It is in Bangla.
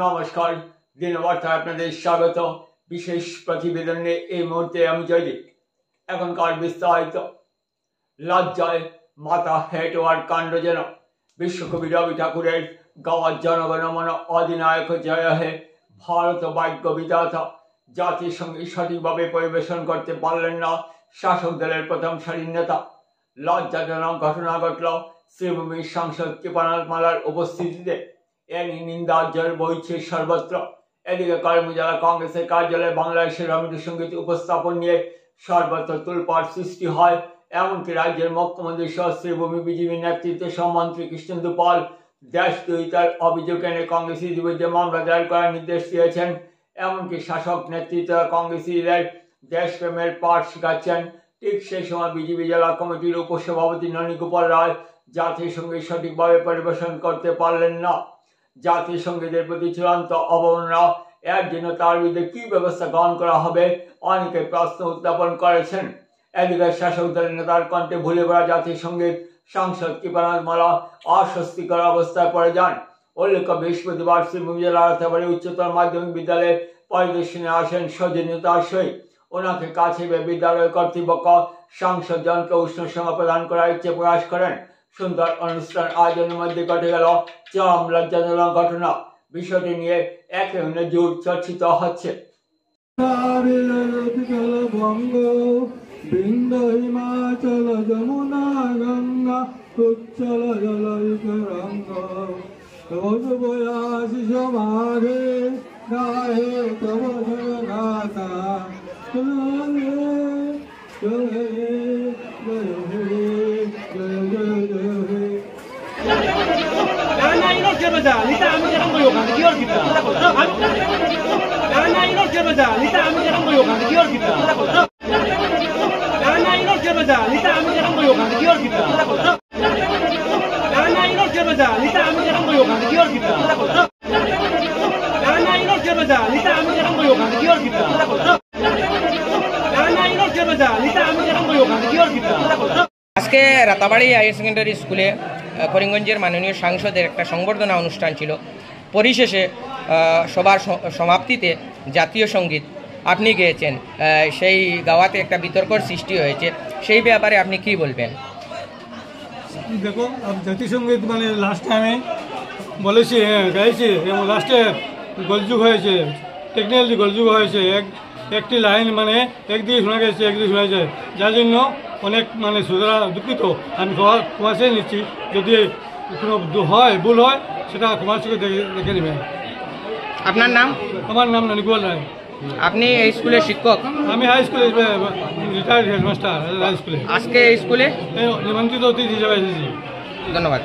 নমস্কার, দিনবার্তায় আপনাদের স্বাগত। বিশেষ প্রতিবেদন নিয়ে এই মুহূর্তে আমি জয়দীপ। এখনকার বিস্তারিত। লজ্জায় মাথা হেঁট হওয়ার কাণ্ড যেন বিশ্বকবি রবি ঠাকুরের গাওয়া জনগণ মন অধিনায়ক জয় হে ভারত ভাগ্য বিধাতা জাতির সঙ্গে সঠিকভাবে পরিবেশন করতে পারলেন না শাসক দলের প্রথম সারির নেতা। লজ্জাজনক ঘটনা ঘটল শ্রীভূমির সাংসদ কৃপানাথ মালার উপস্থিতিতে। এর নিন্দার জল বইছে সর্বত্র। এদিকে কর্মজেলা কংগ্রেসের কার্যালয়ে বাংলাদেশের রবীন্দ্রসঙ্গীত উপস্থাপন নিয়ে সর্বত্র তোলপাড় সৃষ্টি হয়। এমনকি রাজ্যের মুখ্যমন্ত্রী সহ শ্রীভূমি বিজেপি নেতৃত্বে মন্ত্রী কৃষ্ণেন্দু পাল দেশদ্রোহিতার অভিযোগ এনে কংগ্রেসীদের বিরুদ্ধে মামলা দায়ের করার নির্দেশ দিয়েছেন। এমনকি শাসক নেতৃত্ব কংগ্রেসীদের দেশপ্রেমের পাঠ শেখাচ্ছেন। ঠিক সেই সময় বিজেপি জেলা কমিটির উপসভাপতি ননী গোপাল রায় জাতীয় সঙ্গীত সঠিকভাবে পরিবেশন করতে পারলেন না। জাতীয় সঙ্গীতের প্রতি চূড়ান্ত অবমাননা, এর জন্য তার বিরুদ্ধে কি ব্যবস্থা গ্রহণ করা হবে অনেকে প্রশ্ন উত্থাপন করেছেন। এদিকে শাসক দলের নেতার কণ্ঠে ভুলে পড়া জাতীয় সঙ্গীত সাংসদ কৃপানাথ মালা অস্বস্তিকর অবস্থায় পড়ে যান। উল্লেখ্য, বৃহস্পতিবার শ্রীভূমি জেলার রাতাবাড়ী উচ্চতর মাধ্যমিক বিদ্যালয়ে পরিদর্শনে আসেন সৌজন্যতার সহিত। ওনাকে কাছে পেয়ে বিদ্যালয় কর্তৃপক্ষ সাংসদজনকে উষ্ণ সেবা প্রদান করার ইচ্ছে প্রকাশ করেন। সুন্দর অনুষ্ঠান আয়োজনের মধ্যে ঘটে গেল চরম লজ্জাজনক ঘটনা। বিষয়টি নিয়ে একে অন্য জোর চর্চিত হচ্ছে। হিমাচল যমুনা গঙ্গা উচ্চল জলরঙ্গ শিশ মাঘে গায়ে তব গাতা আজকে রাতাবাড়ি হায়ার সেকেন্ডারি স্কুলে করিমগঞ্জের মাননীয় সাংসদের একটা সংবর্ধনা অনুষ্ঠান ছিল। পরিশেষে সবার সমাপ্তিতে জাতীয় সঙ্গীত আপনি গেয়েছেন, সেই গাওয়াতে একটা বিতর্কর সৃষ্টি হয়েছে, সেই ব্যাপারে আপনি কি বলবেন? দেখো, জাতীয় সঙ্গীত মানে লাস্ট টাইমে বলেছি, গাইছি এবং লাস্টে গোলযোগ হয়েছে, টেকনিক্যালি গোলযোগ হয়েছে। একটি লাইন মানে একদিকে শোনা গেছে, একদিকে শোনা যায়, যার জন্য অনেক মানে সুতরাং দুঃখিত। আমি ক্ষমা চেয়ে নিচ্ছি, যদি কোনো হয় ভুল হয় সেটা ক্ষমা চোখে দেখে নেবেন। আপনার নাম? আমার নাম ননী গোপাল রায়। আপনি এই স্কুলের শিক্ষক? আমি হাই স্কুলে রিটায়ার্ড হেডমাস্টার হাই স্কুলে। আজকে এই স্কুলে নিমন্ত্রিত অতিথি হিসেবে এসেছি। ধন্যবাদ।